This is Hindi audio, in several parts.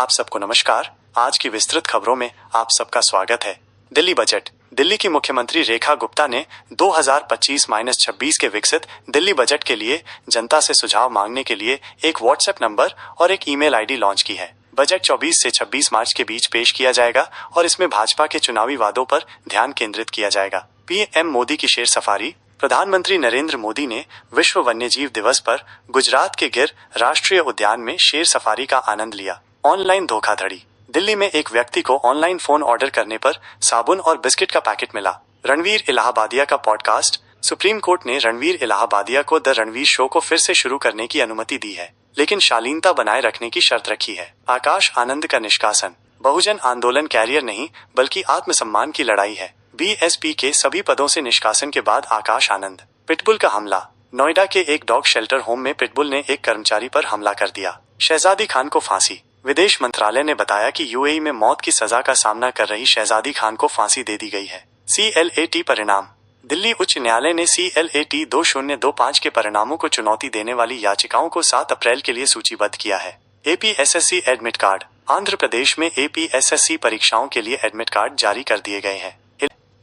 आप सबको नमस्कार। आज की विस्तृत खबरों में आप सबका स्वागत है। दिल्ली बजट। दिल्ली की मुख्यमंत्री रेखा गुप्ता ने 2025-26 के विकसित दिल्ली बजट के लिए जनता से सुझाव मांगने के लिए एक व्हाट्सएप नंबर और एक ईमेल आईडी लॉन्च की है। बजट 24 से 26 मार्च के बीच पेश किया जाएगा और इसमें भाजपा के चुनावी वादों पर ध्यान केंद्रित किया जाएगा। पीएम मोदी की शेर सफारी। प्रधानमंत्री नरेंद्र मोदी ने विश्व वन्यजीव दिवस पर गुजरात के गिर राष्ट्रीय उद्यान में शेर सफारी का आनंद लिया। ऑनलाइन धोखाधड़ी। दिल्ली में एक व्यक्ति को ऑनलाइन फोन ऑर्डर करने पर साबुन और बिस्किट का पैकेट मिला। रणवीर इलाहाबादिया का पॉडकास्ट। सुप्रीम कोर्ट ने रणवीर इलाहाबादिया को द रणवीर शो को फिर से शुरू करने की अनुमति दी है, लेकिन शालीनता बनाए रखने की शर्त रखी है। आकाश आनंद का निष्कासन। बहुजन आंदोलन कैरियर नहीं बल्कि आत्मसम्मान की लड़ाई है। बीएसपी के सभी पदों से निष्कासन के बाद आकाश आनंद। पिटबुल का हमला। नोएडा के एक डॉग शेल्टर होम में पिटबुल ने एक कर्मचारी पर हमला कर दिया। शहजादी खान को फांसी। विदेश मंत्रालय ने बताया कि यूएई में मौत की सजा का सामना कर रही शहजादी खान को फांसी दे दी गई है। CLAT परिणाम। दिल्ली उच्च न्यायालय ने CLAT 2025 के परिणामों को चुनौती देने वाली याचिकाओं को 7 अप्रैल के लिए सूचीबद्ध किया है। APSSC admit card. Andhra Pradesh में APSSC परीक्षाओं के लिए एडमिट कार्ड जारी कर दिए गए हैं।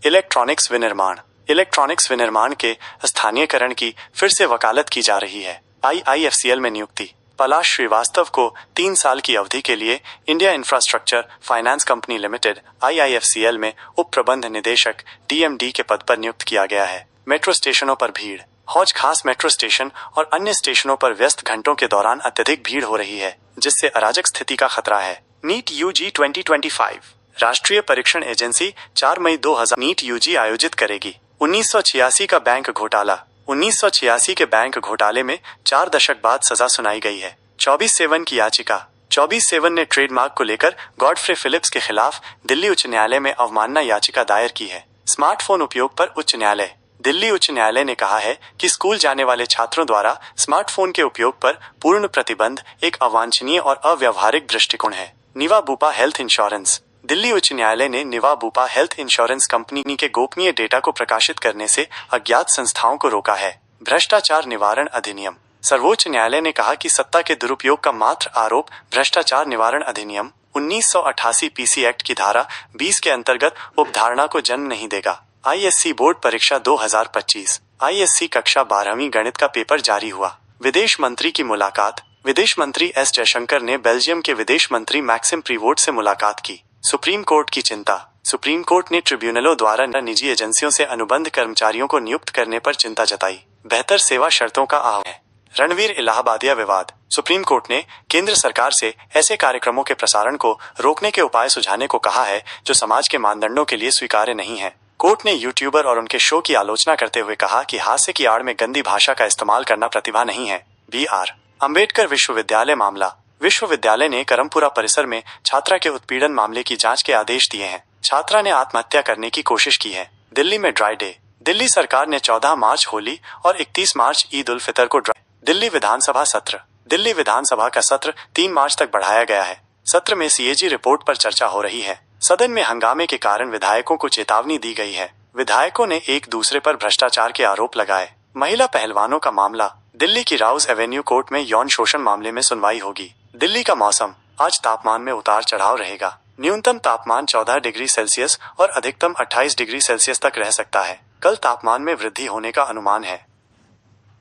इलेक्ट्रॉनिक्स विनिर्माण। इलेक्ट्रॉनिक्स विनिर्माण के स्थानीयकरण की फिर से वकालत की जा रही है। IIFCL में नियुक्ति। पलाश श्रीवास्तव को 3 साल की अवधि के लिए India infrastructure finance company limited IIFCL में उप प्रबंध निदेशक DMD के पद पर नियुक्त किया गया है। मेट्रो स्टेशनों पर भीड़। हौज खास मेट्रो स्टेशन और अन्य स्टेशनों पर व्यस्त घंटों के दौरान अत्यधिक भीड़ हो रही है, जिससे अराजक स्थिति का खतरा है। NEET UG 2025। राष्ट्रीय परीक्षण एजेंसी 4 मई 2000 नीट UG आयोजित करेगी। 1986 का बैंक घोटाला। 1986 के बैंक घोटाले में 4 दशक बाद सजा सुनाई गई है। 24/7 की याचिका। 24/7 ने ट्रेडमार्क को लेकर गॉडफ्रे फिलिप्स के खिलाफ दिल्ली उच्च न्यायालय में अवमानना याचिका दायर की है। स्मार्टफोन उपयोग पर उच्च न्यायालय। दिल्ली उच्च न्यायालय ने कहा है कि स्कूल जाने वाले छात्रों द्वारा स्मार्टफोन के उपयोग पर पूर्ण प्रतिबंध एक अवांछनीय और अव्यावहारिक दृष्टिकोण है। निवा बुपा हेल्थ इंश्योरेंस। दिल्ली उच्च न्यायालय ने निवा बुपा हेल्थ इंश्योरेंस कंपनी के गोपनीय डेटा को प्रकाशित करने से अज्ञात संस्थाओं को रोका है। भ्रष्टाचार निवारण अधिनियम। सर्वोच्च न्यायालय ने कहा कि सत्ता के दुरुपयोग का मात्र आरोप भ्रष्टाचार निवारण अधिनियम 1988 PC एक्ट की धारा 20 के अंतर्गत उपधारणा को जन्म नहीं देगा। ISC बोर्ड परीक्षा 2025। ISC कक्षा 12वीं गणित का पेपर जारी हुआ। विदेश मंत्री की मुलाकात। विदेश मंत्री S जयशंकर ने बेल्जियम के विदेश मंत्री मैक्सिम प्रीवोट से मुलाकात की। सुप्रीम कोर्ट की चिंता। सुप्रीम कोर्ट ने ट्रिब्यूनलों द्वारा निजी एजेंसियों से अनुबंध कर्मचारियों को नियुक्त करने पर चिंता जताई। बेहतर सेवा शर्तों का आह्वान है। रणवीर इलाहाबादिया विवाद। सुप्रीम कोर्ट ने केंद्र सरकार से ऐसे कार्यक्रमों के प्रसारण को रोकने के उपाय सुझाने को कहा है जो समाज के मानदंडों के लिए स्वीकार्य नहीं है। कोर्ट ने यूट्यूबर और उनके शो की आलोचना करते हुए कहा कि हास्य की आड़ में गंदी भाषा का इस्तेमाल करना प्रतिभा नहीं है। BR अम्बेडकर विश्वविद्यालय मामला। विश्वविद्यालय ने करमपुरा परिसर में छात्रा के उत्पीड़न मामले की जांच के आदेश दिए हैं। छात्रा ने आत्महत्या करने की कोशिश की है। दिल्ली में ड्राई डे। दिल्ली सरकार ने 14 मार्च होली और 31 मार्च ईद उल फितर को ड्राई। दिल्ली विधानसभा सत्र। दिल्ली विधानसभा का सत्र 3 मार्च तक बढ़ाया गया है। सत्र में CAG रिपोर्ट पर चर्चा हो रही है। सदन में हंगामे के कारण विधायकों को चेतावनी दी गई है। विधायकों ने एक दूसरे पर भ्रष्टाचार के आरोप लगाए। महिला पहलवानों का मामला। दिल्ली की राउज एवेन्यू कोर्ट में यौन शोषण मामले में सुनवाई होगी। दिल्ली का मौसम। आज तापमान में उतार चढ़ाव रहेगा। न्यूनतम तापमान 14 डिग्री सेल्सियस और अधिकतम 28 डिग्री सेल्सियस तक रह सकता है। कल तापमान में वृद्धि होने का अनुमान है।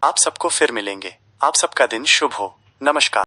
आप सबको फिर मिलेंगे। आप सबका दिन शुभ हो। नमस्कार।